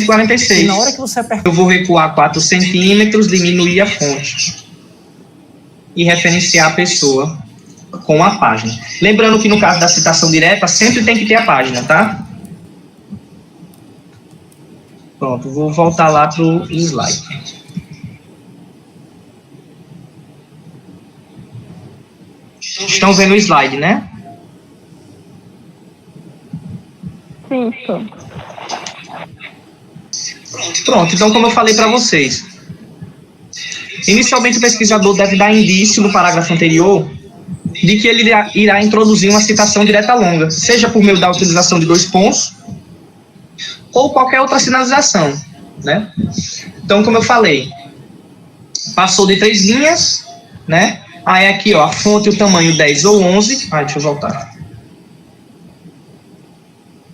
146. E na hora que você aperta, eu vou recuar 4 centímetros, diminuir a fonte e referenciar a pessoa com a página. Lembrando que no caso da citação direta, sempre tem que ter a página, tá? Pronto, vou voltar lá para o slide. Estão vendo o slide, né? Sim, estou. Pronto, então como eu falei para vocês, inicialmente o pesquisador deve dar indício no parágrafo anterior de que ele irá introduzir uma citação direta longa, seja por meio da utilização de 2 pontos ou qualquer outra sinalização, né? Então, como eu falei, passou de 3 linhas, né? Aí aqui, ó, a fonte e o tamanho 10 ou 11. Deixa eu voltar.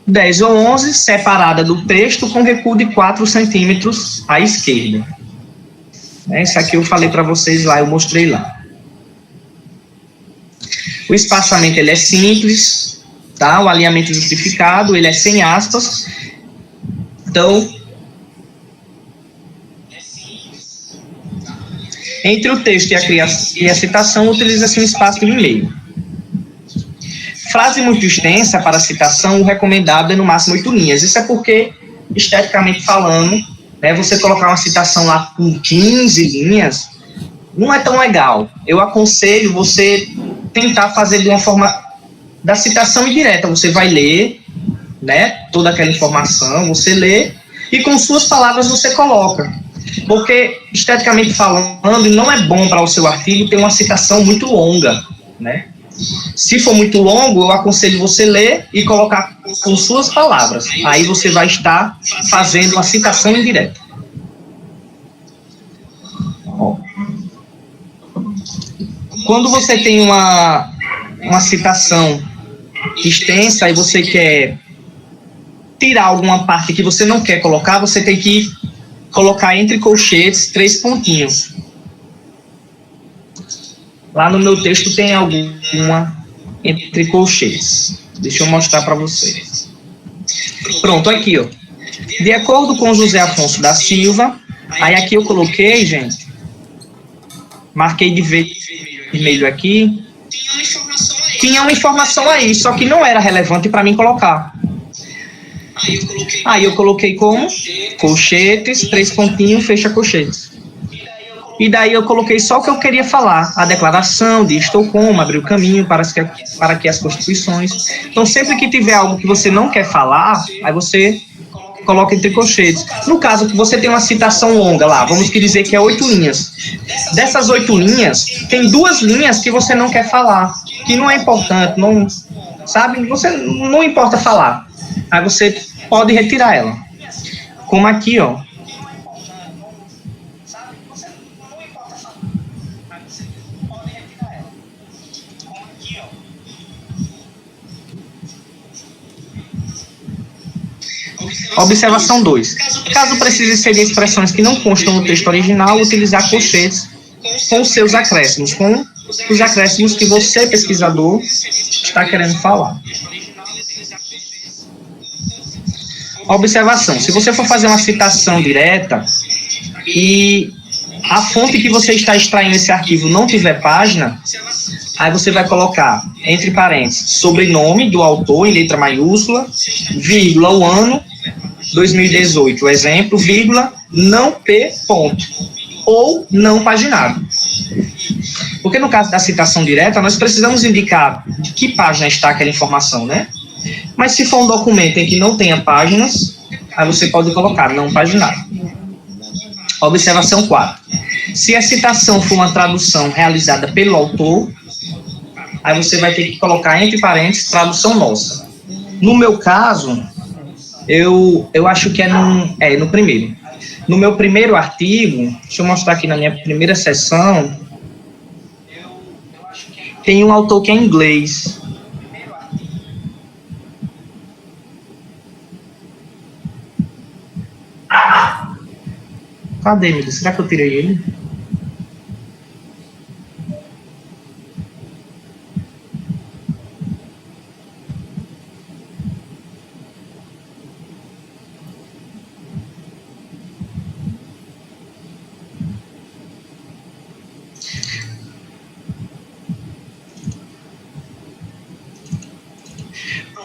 10 ou 11, separada do texto com recuo de 4 centímetros à esquerda. Isso aqui eu falei para vocês lá, eu mostrei lá. O espaçamento ele é simples, tá? O alinhamento justificado, ele é sem aspas. Então, entre o texto e a citação, utiliza-se um espaço de 1,5. Frase muito extensa para citação, o recomendado é no máximo 8 linhas. Isso é porque, esteticamente falando, né, você colocar uma citação lá com 15 linhas, não é tão legal. Eu aconselho você tentar fazer de uma forma da citação indireta. Você vai ler, né, toda aquela informação, você lê e com suas palavras você coloca. Porque, esteticamente falando, não é bom para o seu artigo ter uma citação muito longa, né? Se for muito longo, eu aconselho você ler e colocar com suas palavras. Aí você vai estar fazendo uma citação indireta. Quando você tem uma citação extensa e você quer tirar alguma parte que você não quer colocar, você tem que colocar entre colchetes 3 pontinhos. Lá no meu texto tem alguma entre colchetes. Deixa eu mostrar para vocês. Pronto, aqui, ó. De acordo com José Afonso da Silva, aí aqui eu coloquei, gente, marquei de vermelho aqui, tinha uma informação aí, só que não era relevante para mim colocar. Aí eu coloquei como colchetes, 3 pontinhos, fecha colchetes. E daí eu coloquei só o que eu queria falar, a declaração de Estocolmo, abrir o caminho para que as constituições. Então, sempre que tiver algo que você não quer falar, aí você coloca entre colchetes. No caso que você tem uma citação longa lá, vamos dizer que é 8 linhas. Dessas 8 linhas, tem 2 linhas que você não quer falar, que não é importante, não, sabe? Você não importa falar. Aí você pode retirar ela. Como aqui, ó. Observação 2. Caso precise inserir expressões que não constam no texto original, utilizar colchetes com os seus acréscimos, com os acréscimos que você, pesquisador, está querendo falar. Observação. Se você for fazer uma citação direta e a fonte que você está extraindo esse arquivo não tiver página, aí você vai colocar, entre parênteses, sobrenome do autor em letra maiúscula, vírgula, o ano, 2018, exemplo, vírgula, não P, ponto, ou não paginado. Porque no caso da citação direta, nós precisamos indicar de que página está aquela informação, né? Mas se for um documento em que não tenha páginas, aí você pode colocar não paginado. Observação 4. Se a citação for uma tradução realizada pelo autor, aí você vai ter que colocar entre parênteses tradução nossa. No meu caso, eu acho que é no primeiro. No meu primeiro artigo, deixa eu mostrar aqui na minha primeira seção, tem um autor que é inglês. Cadê, meu Deus? Será que eu tirei ele?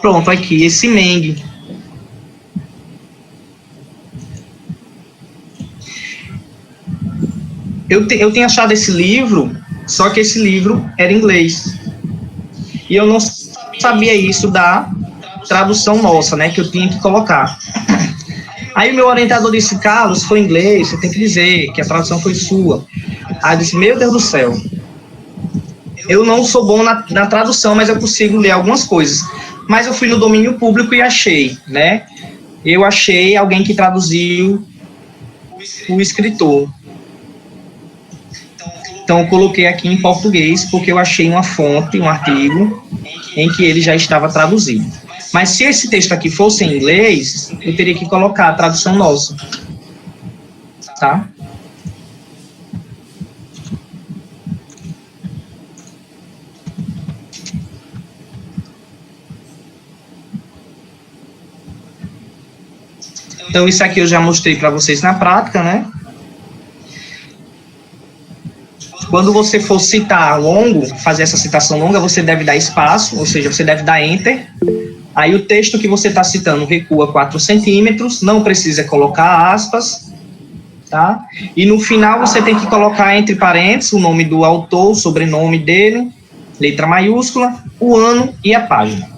Pronto, aqui, esse Meng. Eu tinha achado esse livro, só que esse livro era em inglês. E eu não sabia isso da tradução nossa, né, que eu tinha que colocar. Aí o meu orientador disse, Carlos, foi em inglês, você tem que dizer que a tradução foi sua. Aí eu disse, meu Deus do céu, eu não sou bom na tradução, mas eu consigo ler algumas coisas. Mas eu fui no domínio público e achei, né? Eu achei alguém que traduziu o escritor. Então eu coloquei aqui em português, porque eu achei uma fonte, um artigo, em que ele já estava traduzido. Mas se esse texto aqui fosse em inglês, eu teria que colocar a tradução nossa. Tá? Então, isso aqui eu já mostrei para vocês na prática, né? Quando você for citar longo, fazer essa citação longa, você deve dar espaço, ou seja, você deve dar Enter. Aí o texto que você está citando recua 4 centímetros, não precisa colocar aspas, tá? E no final você tem que colocar entre parênteses o nome do autor, o sobrenome dele, letra maiúscula, o ano e a página.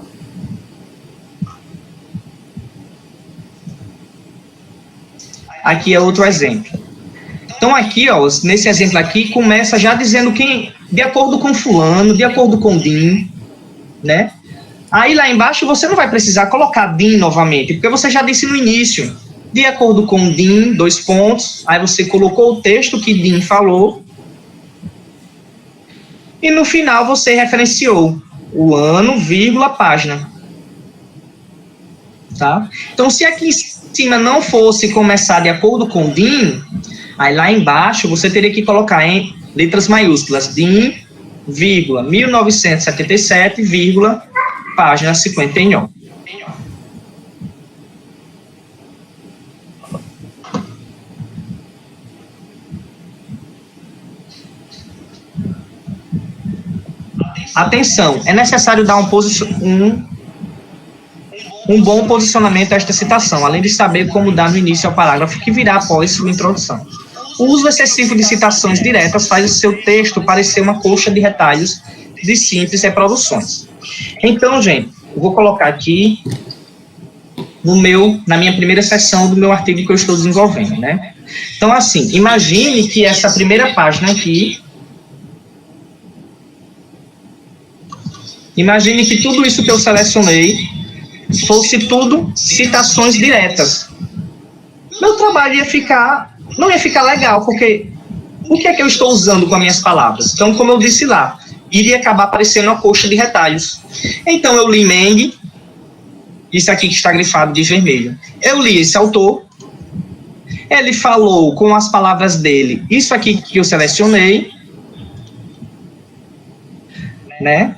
Aqui é outro exemplo. Então aqui, ó, nesse exemplo aqui, começa já dizendo quem, de acordo com fulano, de acordo com Din, né? Aí lá embaixo você não vai precisar colocar Din novamente, porque você já disse no início, de acordo com Din, 2 pontos, aí você colocou o texto que Din falou, e no final você referenciou o ano, vírgula, página. Tá? Então, se aqui em cima não fosse começar de acordo com Din, aí lá embaixo você teria que colocar em letras maiúsculas Din, vírgula, 1977, vírgula, página 51. Atenção, é necessário dar um bom posicionamento a esta citação, além de saber como dar no início ao parágrafo que virá após sua introdução. O uso excessivo de citações diretas faz o seu texto parecer uma coxa de retalhos de simples reproduções. Então, gente, eu vou colocar aqui na minha primeira seção do meu artigo que eu estou desenvolvendo, né? Então, assim, imagine que essa primeira página aqui, imagine que tudo isso que eu selecionei fosse tudo citações diretas. Meu trabalho não ia ficar legal, porque o que é que eu estou usando com as minhas palavras? Então, como eu disse lá, iria acabar aparecendo uma coxa de retalhos. Então, eu li Meng, isso aqui que está grifado de vermelho. Eu li esse autor, ele falou com as palavras dele, isso aqui que eu selecionei, né?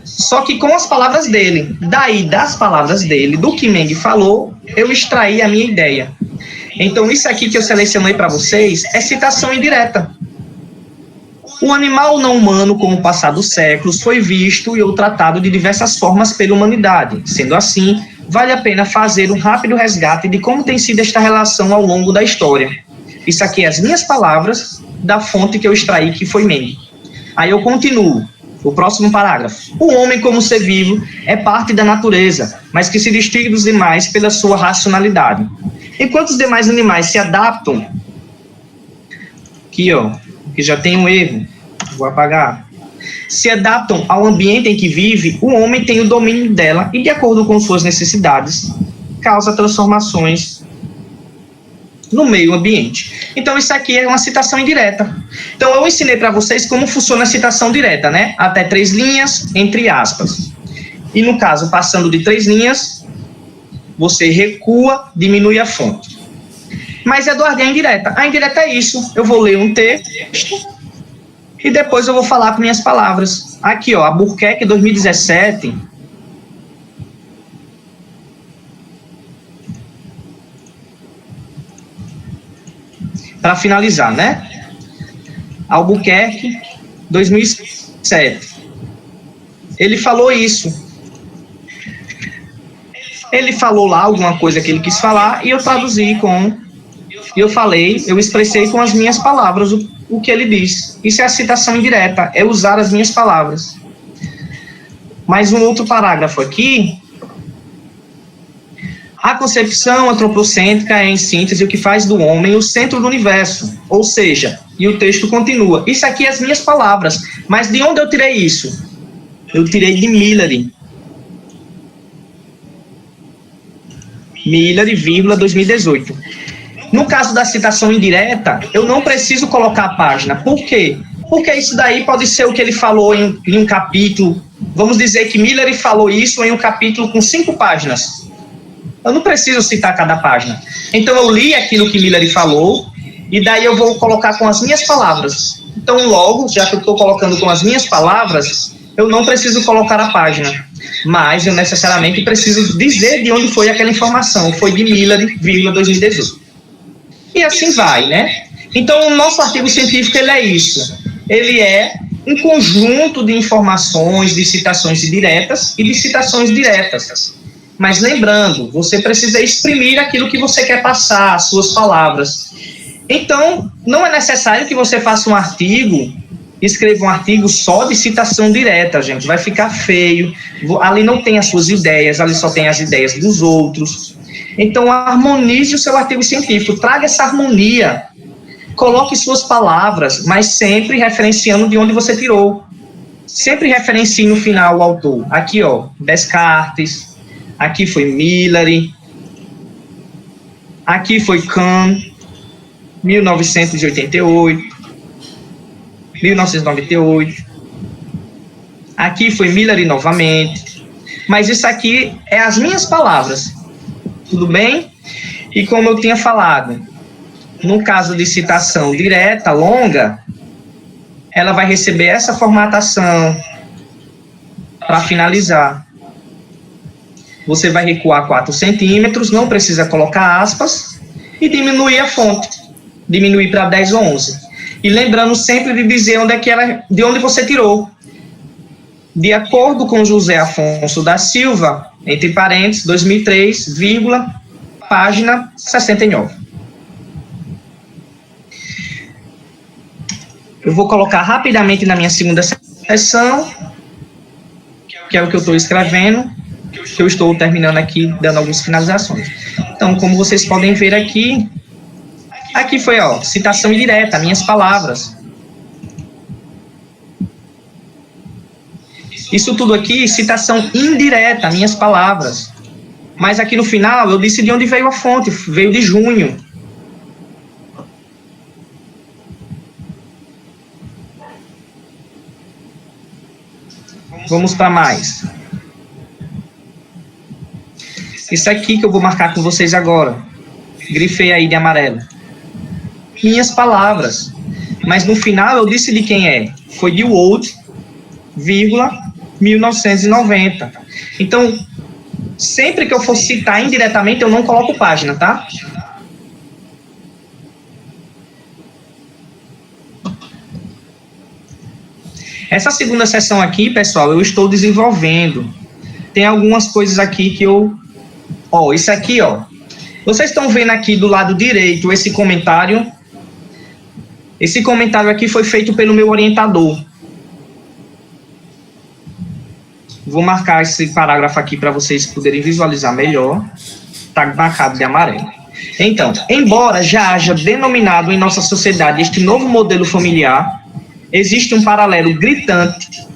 Só que com as palavras dele. Daí, das palavras dele, do que Meng falou, eu extraí a minha ideia. Então, isso aqui que eu selecionei para vocês é citação indireta. O animal não humano, com o passar dos séculos, foi visto ou tratado de diversas formas pela humanidade. Sendo assim, vale a pena fazer um rápido resgate de como tem sido esta relação ao longo da história. Isso aqui é as minhas palavras da fonte que eu extraí, que foi Meng. Aí eu continuo. O próximo parágrafo. O homem, como ser vivo, é parte da natureza, mas que se distingue dos demais pela sua racionalidade. Enquanto os demais animais se adaptam, aqui, ó, que já tem um erro, vou apagar, se adaptam ao ambiente em que vive, o homem tem o domínio dela e, de acordo com suas necessidades, causa transformações no meio ambiente. Então, isso aqui é uma citação indireta. Então, eu ensinei para vocês como funciona a citação direta, né? Até 3 linhas, entre aspas. E, no caso, passando de 3 linhas, você recua, diminui a fonte. Mas, Eduardo, é a indireta. A indireta é isso. Eu vou ler um texto e depois eu vou falar com minhas palavras. Aqui, ó, Albuquerque 2017... Para finalizar, né? Albuquerque, 2007. Ele falou isso. Ele falou lá alguma coisa que ele quis falar e eu traduzi eu expressei com as minhas palavras o que ele disse. Isso é a citação indireta, é usar as minhas palavras. Mais um outro parágrafo aqui. A concepção antropocêntrica é, em síntese, o que faz do homem o centro do universo. Ou seja, e o texto continua. Isso aqui é as minhas palavras. Mas de onde eu tirei isso? Eu tirei de Miller. Miller, 2018. No caso da citação indireta, eu não preciso colocar a página. Por quê? Porque isso daí pode ser o que ele falou em um capítulo. Vamos dizer que Miller falou isso em um capítulo com 5 páginas. Eu não preciso citar cada página. Então eu li aquilo que Miller falou e daí eu vou colocar com as minhas palavras. Então logo, já que eu estou colocando com as minhas palavras, eu não preciso colocar a página. Mas eu necessariamente preciso dizer de onde foi aquela informação. Foi de Miller, 2018. E assim vai, né? Então o nosso artigo científico ele é isso. Ele é um conjunto de informações, de citações indiretas e de citações diretas. Mas lembrando, você precisa exprimir aquilo que você quer passar, as suas palavras. Então, não é necessário que você faça um artigo, escreva um artigo só de citação direta, gente. Vai ficar feio. Ali não tem as suas ideias, ali só tem as ideias dos outros. Então, harmonize o seu artigo científico, traga essa harmonia. Coloque suas palavras, mas sempre referenciando de onde você tirou. Sempre referencie no final o autor. Aqui, ó, Descartes. Aqui foi Miller, aqui foi Kant, 1998, aqui foi Miller novamente, mas isso aqui é as minhas palavras, tudo bem? E como eu tinha falado, no caso de citação direta, longa, ela vai receber essa formatação para finalizar. Você vai recuar 4 centímetros, não precisa colocar aspas, e diminuir a fonte. Diminuir para 10 ou 11. E lembrando sempre de dizer de onde você tirou. De acordo com José Afonso da Silva, entre parênteses, 2003, página 69. Eu vou colocar rapidamente na minha segunda sessão, que é o que eu estou escrevendo, que eu estou terminando aqui, dando algumas finalizações. Então, como vocês podem ver aqui foi, ó, citação indireta, minhas palavras. Isso tudo aqui, citação indireta, minhas palavras. Mas aqui no final, eu disse de onde veio a fonte, veio de junho. Vamos para mais. Isso aqui que eu vou marcar com vocês agora. Grifei aí de amarelo. Minhas palavras. Mas no final eu disse de quem é. Foi de Wold, 1990. Então, sempre que eu for citar indiretamente, eu não coloco página, tá? Essa segunda sessão aqui, pessoal, eu estou desenvolvendo. Tem algumas coisas aqui que eu... Ó, isso aqui, ó. Vocês estão vendo aqui do lado direito esse comentário? Esse comentário aqui foi feito pelo meu orientador. Vou marcar esse parágrafo aqui para vocês poderem visualizar melhor. Está marcado de amarelo. Então, embora já haja denominado em nossa sociedade este novo modelo familiar, existe um paralelo gritante,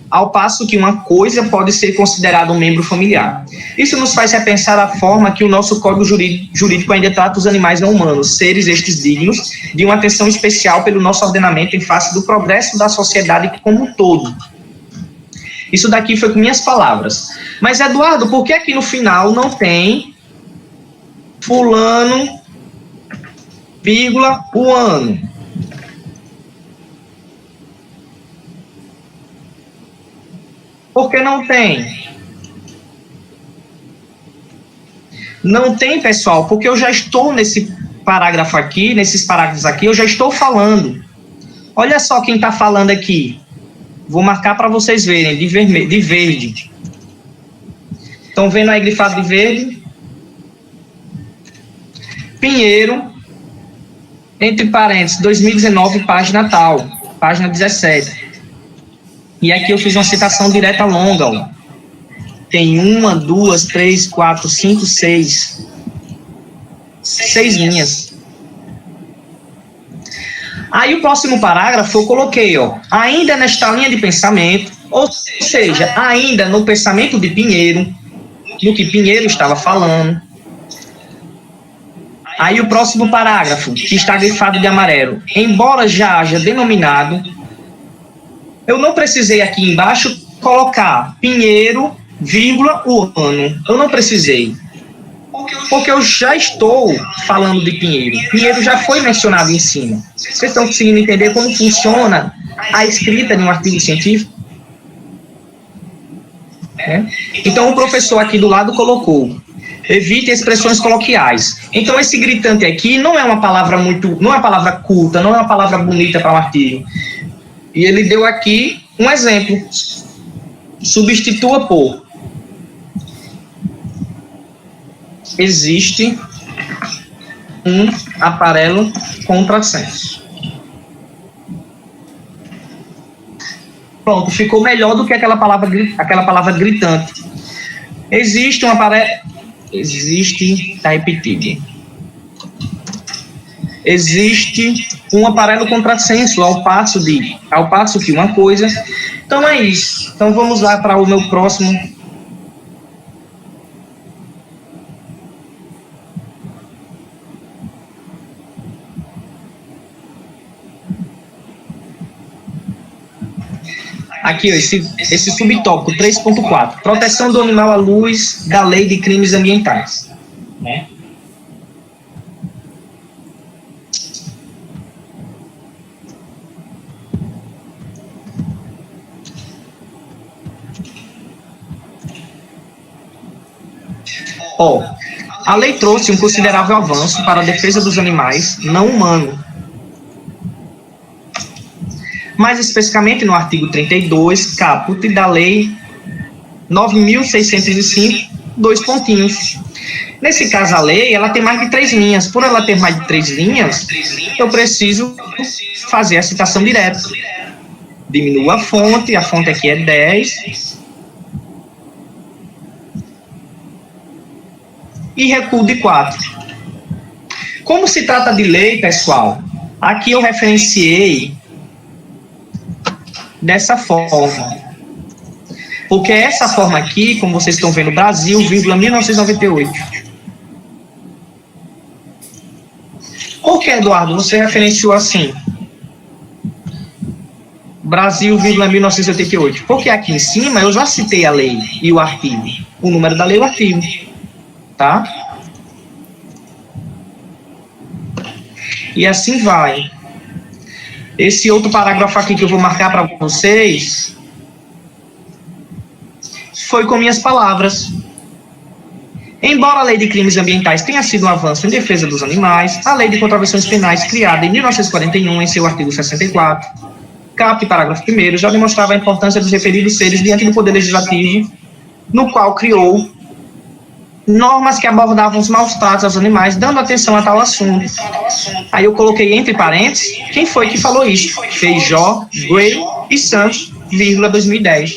ao passo que uma coisa pode ser considerada um membro familiar. Isso nos faz repensar a forma que o nosso código jurídico ainda trata os animais não humanos, seres estes dignos de uma atenção especial pelo nosso ordenamento em face do progresso da sociedade como um todo. Isso daqui foi com minhas palavras. Mas, Eduardo, por que aqui no final não tem fulano, vírgula, o ano? Por que não tem? Não tem, pessoal, porque eu já estou nesse parágrafo aqui, nesses parágrafos aqui, eu já estou falando. Olha só quem está falando aqui. Vou marcar para vocês verem, de verde. Estão vendo aí grifado de verde? Pinheiro, entre parênteses, 2019, página tal, página 17. E aqui eu fiz uma citação direta longa, ó. Tem 1, 2, 3, 4, 5, 6. 6 linhas. Aí o próximo parágrafo eu coloquei, ó, ainda nesta linha de pensamento, ou seja, ainda no pensamento de Pinheiro, no que Pinheiro estava falando. Aí o próximo parágrafo, que está grifado de amarelo, embora já haja denominado, eu não precisei aqui embaixo colocar Pinheiro, vírgula, o ano. Eu não precisei. Porque eu já estou falando de Pinheiro. Pinheiro já foi mencionado em cima. Vocês estão conseguindo entender como funciona a escrita de um artigo científico? Então, o professor aqui do lado colocou: evite expressões coloquiais. Então, esse gritante aqui não é uma palavra não é uma palavra culta, não é uma palavra bonita para um artigo. E ele deu aqui um exemplo. Substitua por: existe um aparelho contrassenso. Pronto, ficou melhor do que aquela palavra gritante. Existe um aparelho. Existe, está repetido. Existe um aparelho contrassenso, ao passo que uma coisa. Então é isso. Então vamos lá para o meu próximo. Aqui, ó, esse subtópico 3.4, proteção do animal à luz da lei de crimes ambientais. Né? Ó, a lei trouxe um considerável avanço para a defesa dos animais não humanos. Mais especificamente no artigo 32, caput da Lei 9.605, 2 pontinhos. Nesse caso, a lei ela tem mais de 3 linhas. Por ela ter mais de 3 linhas, eu preciso fazer a citação direta. Diminuo a fonte aqui é 10. E recuo de 4. Como se trata de lei, pessoal, aqui eu referenciei dessa forma. Porque essa forma aqui, como vocês estão vendo, Brasil, 1998. Por que, Eduardo, você referenciou assim? Brasil, 1988. Porque aqui em cima eu já citei a lei e o artigo. O número da lei e o artigo. Tá? E assim vai. Esse outro parágrafo aqui que eu vou marcar para vocês foi com minhas palavras. Embora a Lei de Crimes Ambientais tenha sido um avanço em defesa dos animais, a Lei de Contravenções Penais, criada em 1941, em seu artigo 64, caput parágrafo 1º, já demonstrava a importância dos referidos seres diante do Poder Legislativo, no qual criou normas que abordavam os maus tratos aos animais, dando atenção a tal assunto. Aí eu coloquei entre parênteses, quem foi que falou isso? Feijó, Gray e Santos, 2010.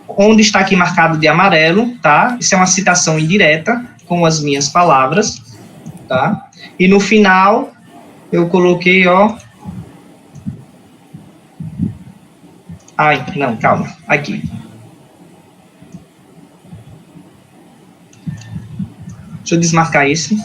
Onde está aqui marcado de amarelo, tá? Isso é uma citação indireta, com as minhas palavras, tá? E no final, eu coloquei, ó... Ai, não, calma, aqui. Deixa eu desmarcar isso.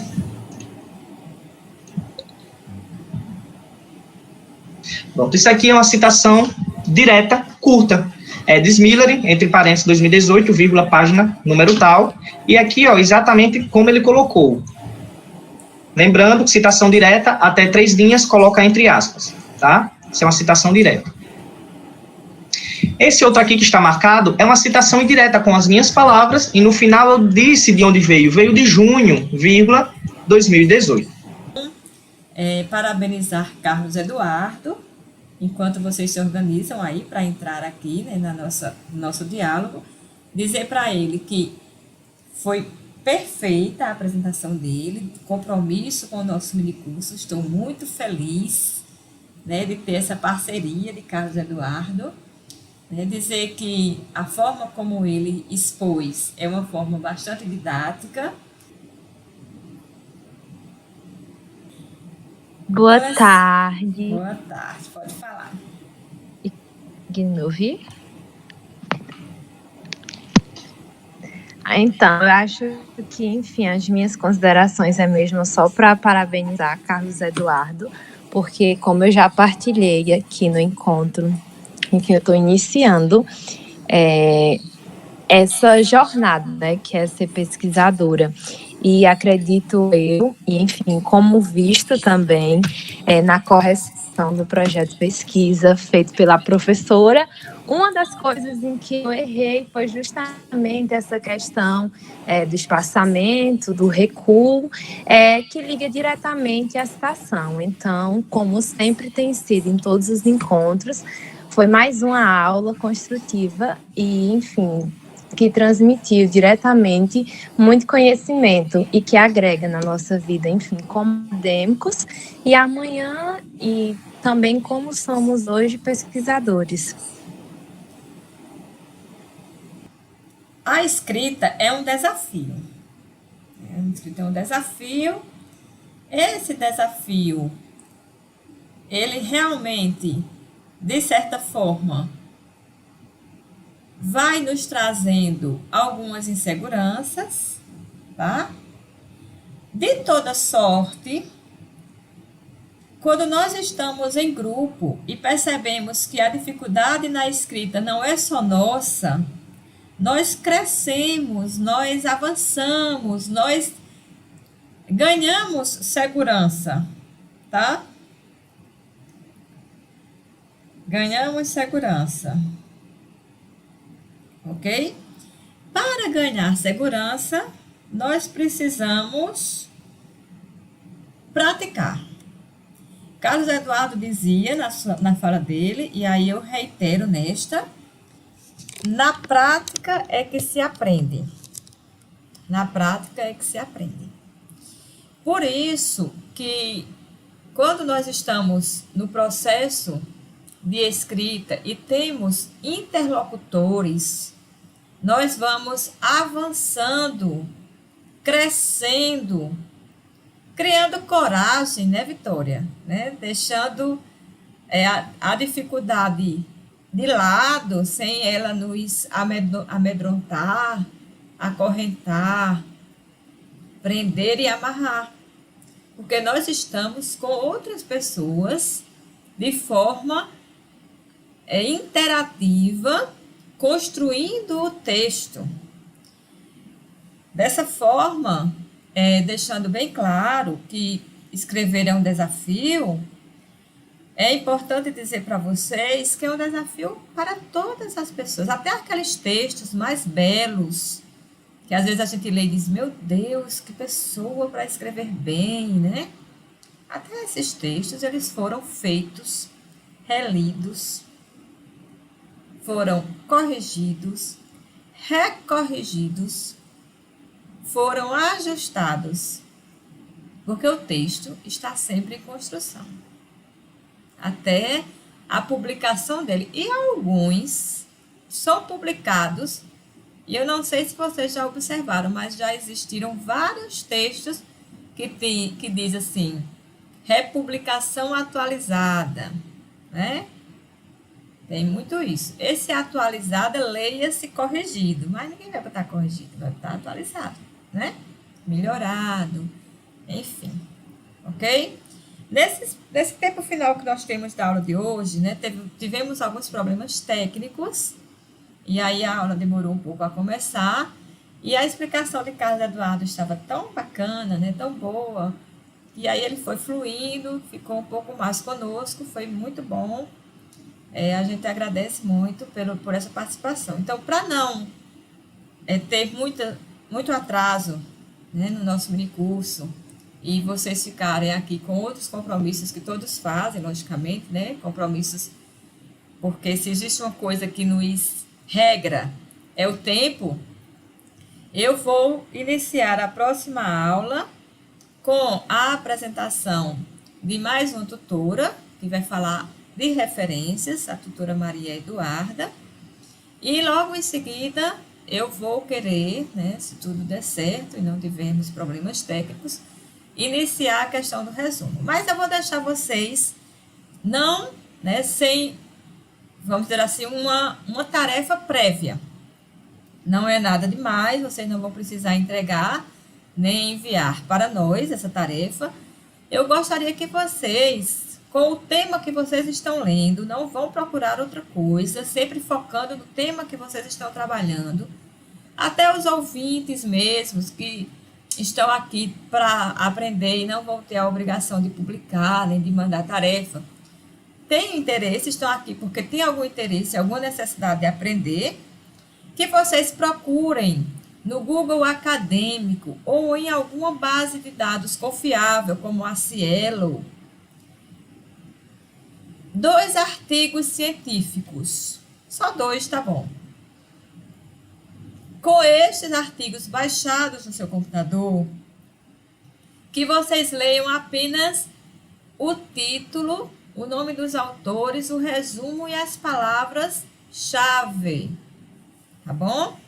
Pronto, isso aqui é uma citação direta, curta. É de Smiller, entre parênteses, 2018, vírgula, página, número tal. E aqui, ó, exatamente como ele colocou. Lembrando que citação direta, até 3 linhas, coloca entre aspas, tá? Isso é uma citação direta. Esse outro aqui que está marcado é uma citação indireta com as minhas palavras, e no final eu disse de onde veio. Veio de junho, vírgula, 2018. Parabenizar Carlos Eduardo, enquanto vocês se organizam aí para entrar aqui, né, no nosso diálogo, dizer para ele que Foi perfeita a apresentação dele, compromisso com o nosso minicurso. Estou muito feliz, né, de ter essa parceria de Carlos Eduardo. Né, dizer que a forma como ele expôs é uma forma bastante didática. Boa tarde. Boa tarde, pode falar. Consegue me ouvir? Então, eu acho que, enfim, as minhas considerações é mesmo só para parabenizar Carlos Eduardo, porque como eu já partilhei aqui no encontro em que eu estou iniciando, essa jornada, né, que é ser pesquisadora. E acredito eu, e enfim, como visto também na correção do projeto de pesquisa feito pela professora, uma das coisas em que eu errei foi justamente essa questão do espaçamento, do recuo, que liga diretamente à citação. Então, como sempre tem sido em todos os encontros, foi mais uma aula construtiva e, enfim, que transmitiu diretamente muito conhecimento e que agrega na nossa vida, enfim, como acadêmicos e amanhã e também como somos hoje pesquisadores. A escrita é um desafio. A escrita é um desafio. Esse desafio, ele realmente, de certa forma, vai nos trazendo algumas inseguranças, tá? De toda sorte, quando nós estamos em grupo e percebemos que a dificuldade na escrita não é só nossa, nós crescemos, nós avançamos, nós ganhamos segurança, tá? Ganhamos segurança. Ok? Para ganhar segurança, nós precisamos praticar. Carlos Eduardo dizia na fala dele, e aí eu reitero nesta, na prática é que se aprende. Na prática é que se aprende. Por isso que quando nós estamos no processo de escrita e temos interlocutores, nós vamos avançando, crescendo, criando coragem, né, Vitória? Né? Deixando a dificuldade de lado, sem ela nos amedrontar, acorrentar, prender e amarrar. Porque nós estamos com outras pessoas de forma interativa, construindo o texto. Dessa forma, deixando bem claro que escrever é um desafio, é importante dizer para vocês que é um desafio para todas as pessoas, até aqueles textos mais belos, que às vezes a gente lê e diz, meu Deus, que pessoa para escrever bem, né? Até esses textos, eles foram feitos, relidos, foram corrigidos, recorrigidos, foram ajustados, porque o texto está sempre em construção, até a publicação dele. E alguns são publicados, e eu não sei se vocês já observaram, mas já existiram vários textos que diz assim, republicação atualizada, né? Tem muito isso. Esse atualizado, leia-se corrigido, mas ninguém vai botar corrigido, vai botar atualizado, né? Melhorado, enfim, ok? Nesse tempo final que nós temos da aula de hoje, né, tivemos alguns problemas técnicos, e aí a aula demorou um pouco a começar, e a explicação de Carlos Eduardo estava tão bacana, né, tão boa, e aí ele foi fluindo, ficou um pouco mais conosco, foi muito bom. A gente agradece muito por essa participação. Então, para não ter muito atraso, né, no nosso minicurso, e vocês ficarem aqui com outros compromissos que todos fazem, logicamente, né, compromissos, porque se existe uma coisa que nos regra, é o tempo, Eu vou iniciar a próxima aula com a apresentação de mais uma tutora, que vai falar de referências, a tutora Maria Eduarda. E logo em seguida, eu vou querer, né, se tudo der certo e não tivermos problemas técnicos, iniciar a questão do resumo. Mas eu vou deixar vocês não, né, sem, vamos dizer assim, uma tarefa prévia. Não é nada demais, vocês não vão precisar entregar nem enviar para nós essa tarefa. Eu gostaria que vocês, com o tema que vocês estão lendo, não vão procurar outra coisa, sempre focando no tema que vocês estão trabalhando. Até os ouvintes mesmos que estão aqui para aprender e não vão ter a obrigação de publicar, nem de mandar tarefa. Tem interesse, estão aqui porque tem algum interesse, alguma necessidade de aprender, que vocês procurem no Google Acadêmico ou em alguma base de dados confiável, como a Cielo, 2 artigos científicos. Só 2 tá bom. Com estes artigos baixados no seu computador, que vocês leiam apenas o título, o nome dos autores, o resumo e as palavras-chave. Tá bom?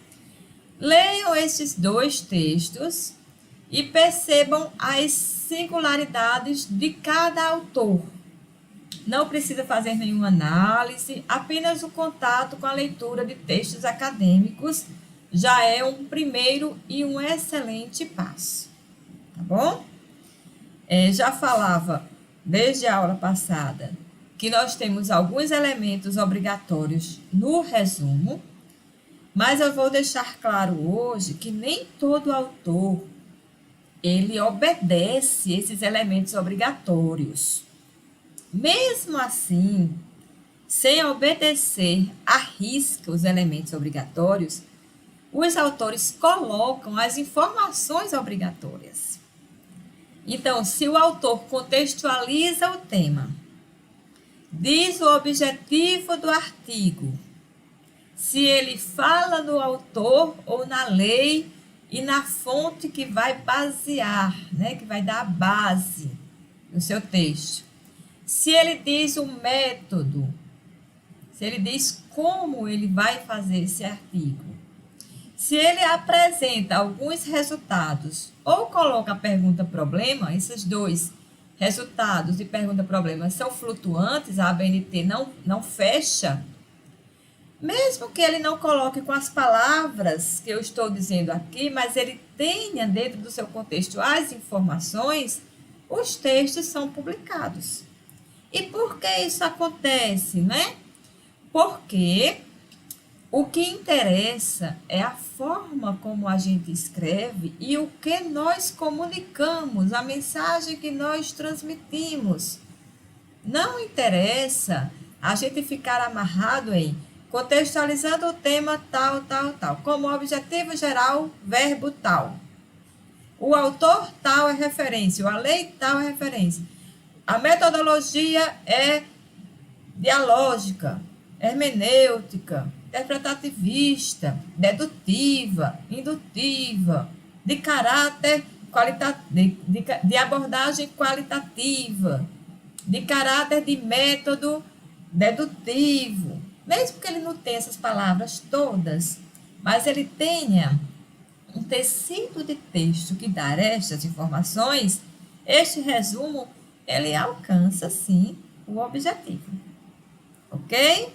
Leiam esses 2 textos e percebam as singularidades de cada autor. Não precisa fazer nenhuma análise, apenas o contato com a leitura de textos acadêmicos já é um primeiro e um excelente passo. Tá bom? Já falava desde a aula passada que nós temos alguns elementos obrigatórios no resumo, mas eu vou deixar claro hoje que nem todo autor ele obedece esses elementos obrigatórios. Mesmo assim, sem obedecer à risca os elementos obrigatórios, os autores colocam as informações obrigatórias. Então, se o autor contextualiza o tema, diz o objetivo do artigo, se ele fala no autor ou na lei e na fonte que vai basear, né, que vai dar a base no seu texto. Se ele diz o método, se ele diz como ele vai fazer esse artigo, se ele apresenta alguns resultados ou coloca a pergunta-problema, esses 2 resultados e pergunta-problema são flutuantes, a ABNT não fecha, mesmo que ele não coloque com as palavras que eu estou dizendo aqui, mas ele tenha dentro do seu contexto as informações, os textos são publicados. E por que isso acontece, né? Porque o que interessa é a forma como a gente escreve e o que nós comunicamos, a mensagem que nós transmitimos. Não interessa a gente ficar amarrado em contextualizando o tema tal, tal, tal, como objetivo geral, verbo tal. O autor tal é referência, a lei tal é referência. A metodologia é dialógica, hermenêutica, interpretativista, dedutiva, indutiva, de caráter de abordagem qualitativa, de caráter de método dedutivo. Mesmo que ele não tenha essas palavras todas, mas ele tenha um tecido de texto que dá estas informações, este resumo, ele alcança, sim, o objetivo. Ok?